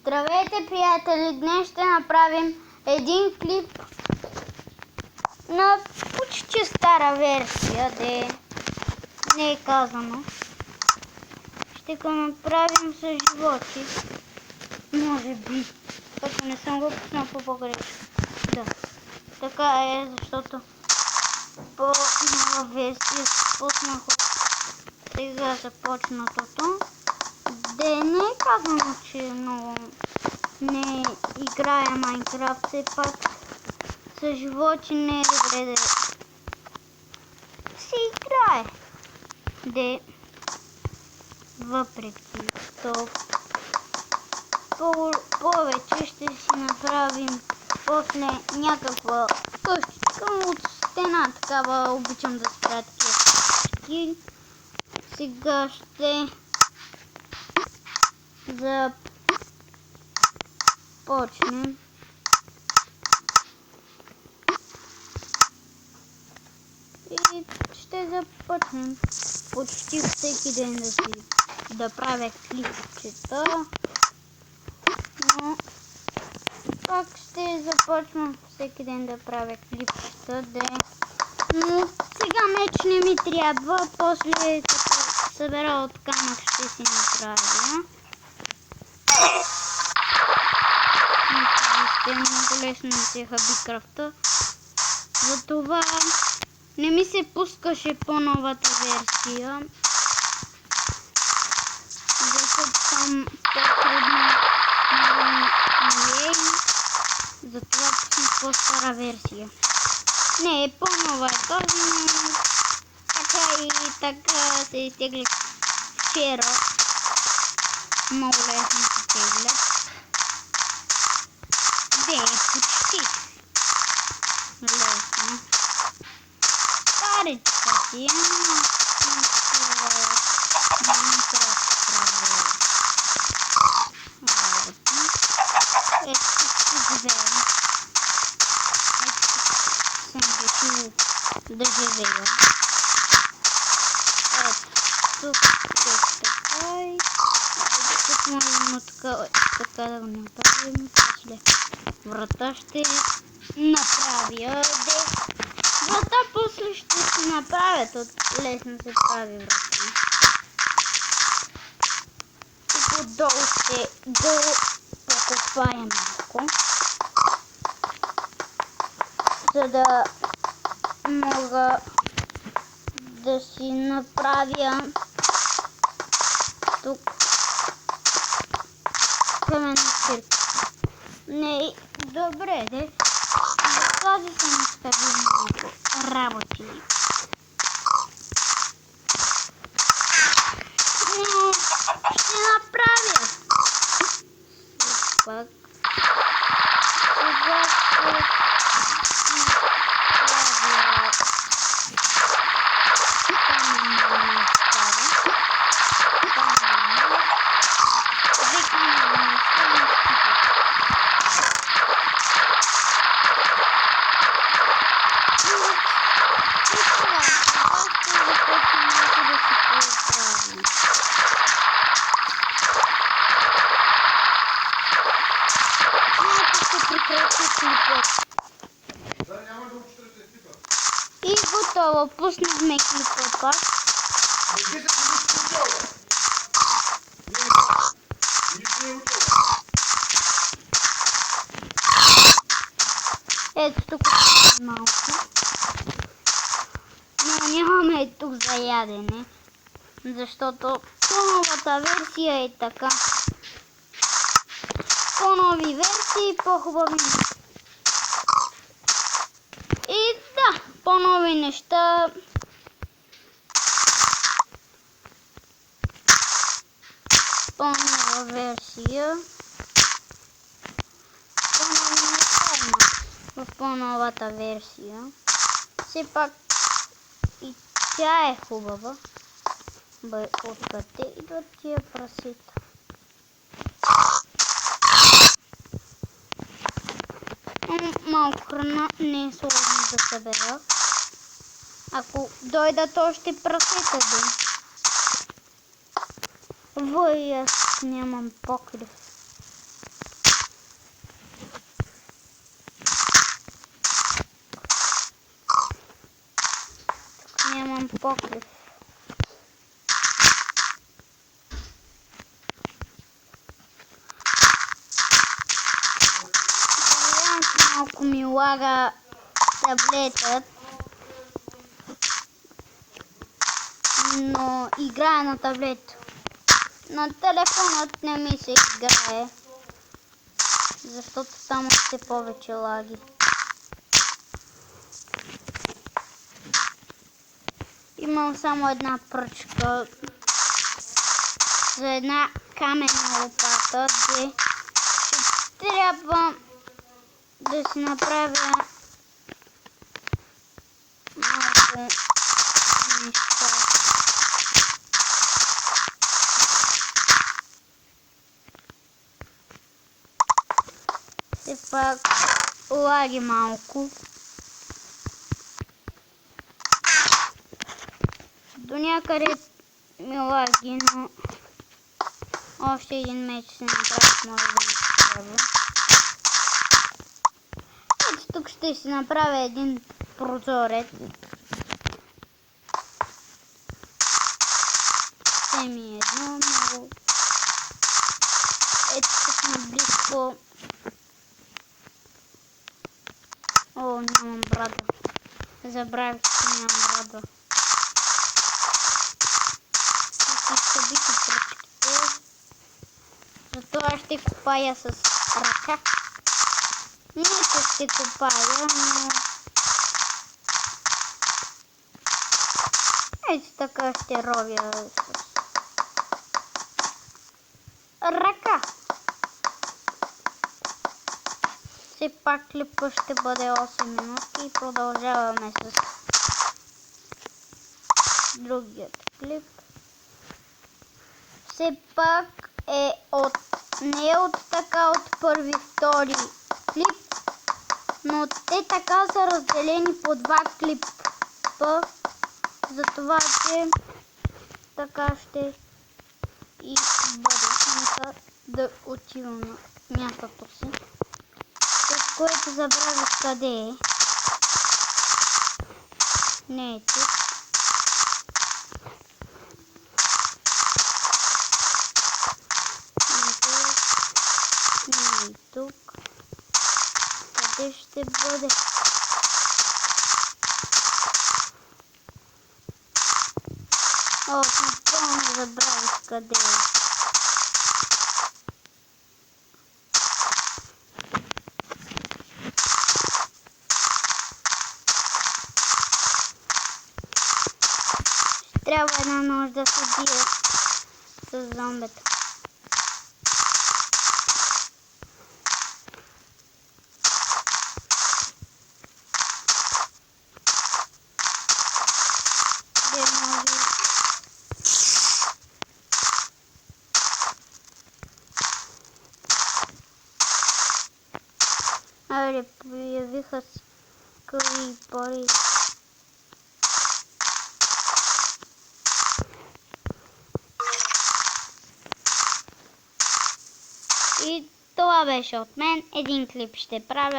Здравейте, приятели! Днес ще направим един клип на почти стара версия, де не е казано. Ще го направим с животи. Може би, като не съм го пуснал по погрешка. Да, така е, защото по нова версия пуснах от сега започнатото. Де не е казано, че много не играя Майнкрафт, все пак с животи не е добре да се играе. Де въпреки то повече ще си направим после някаква къщичка от стена, такава обичам да спра такива къщички. Сега ще започнем. И ще започнем почти всеки ден да правя клипчета. Но пак ще започвам всеки ден да правя клипчета. Но сега меч не ми трябва. После като събера от камък ще си направя. Вижте, много лесно ми се хаби крафта. Затова не ми се пускаше по-новата версия. Защото съм по-трудно затова пуснах по-стара версия. Не е по-нова е този, но така и така се изтегли вчера. Много лесно се тегля. Почти лесно. Старичка си е, но ето тук живея. Съм решил да живея. Ето тук е така и тук можем така да го направим. Врата ще направя. Врата после ще си направя. Тут лесно се прави врата. Тук отдолу ще го покопая малко. За да мога да си направя тук каменна цирка. Не, добре, де. За тази съм изкарил много работи. Но ще направя. Пак. Сега ще направя каменна стара. И готово, пуснахме клипа пак. Ето тук малко. Но нямаме тук за ядене, защото по-новата версия е така. По-нови версии, по-хубави. И да, по-нови неща. По-нова версия. По-нови неща има в по-новата версия. Все пак и тя е хубава. Откъде идват тия прасета? Малко храна не е сложно да събера. Ако дойдат още прасета, Вой, аз нямам покрив. Нямам покрив. Малко ми лага таблетът, но играя на таблет. На телефонът не ми се играе, защото там още повече лаги. Имам само една пръчка за една каменна лопата, где ще трябва да си направя малко неща. Все пак лаги малко. До някъде ми лаги, но още един меч се направи, може да ми трябва. Ето тук ще си направя един прозорец. Все ми е едно много. Ето тук наблизко. О, нямам брада. Забравих, че нямам брада. Събити пръчките. Затова ще копая с ръка. Не, че ще копая, но... Ето така ще ровя с ръка. Все пак клипът ще бъде 8 минути и продължаваме с другият клип. Все пак е не е от така от първи, втори клип, но те така са разделени по два клипа, затова че така ще и бъде. Нека да отивам на мястото си, с което забравих къде е. Не е тук. Не е тук. Къде ще бъде? О, напълно забравих къде е. Трябва една нощ да се бие с зомбета. Аре, появиха се крипъри. И това беше от мен. Един клип ще правя.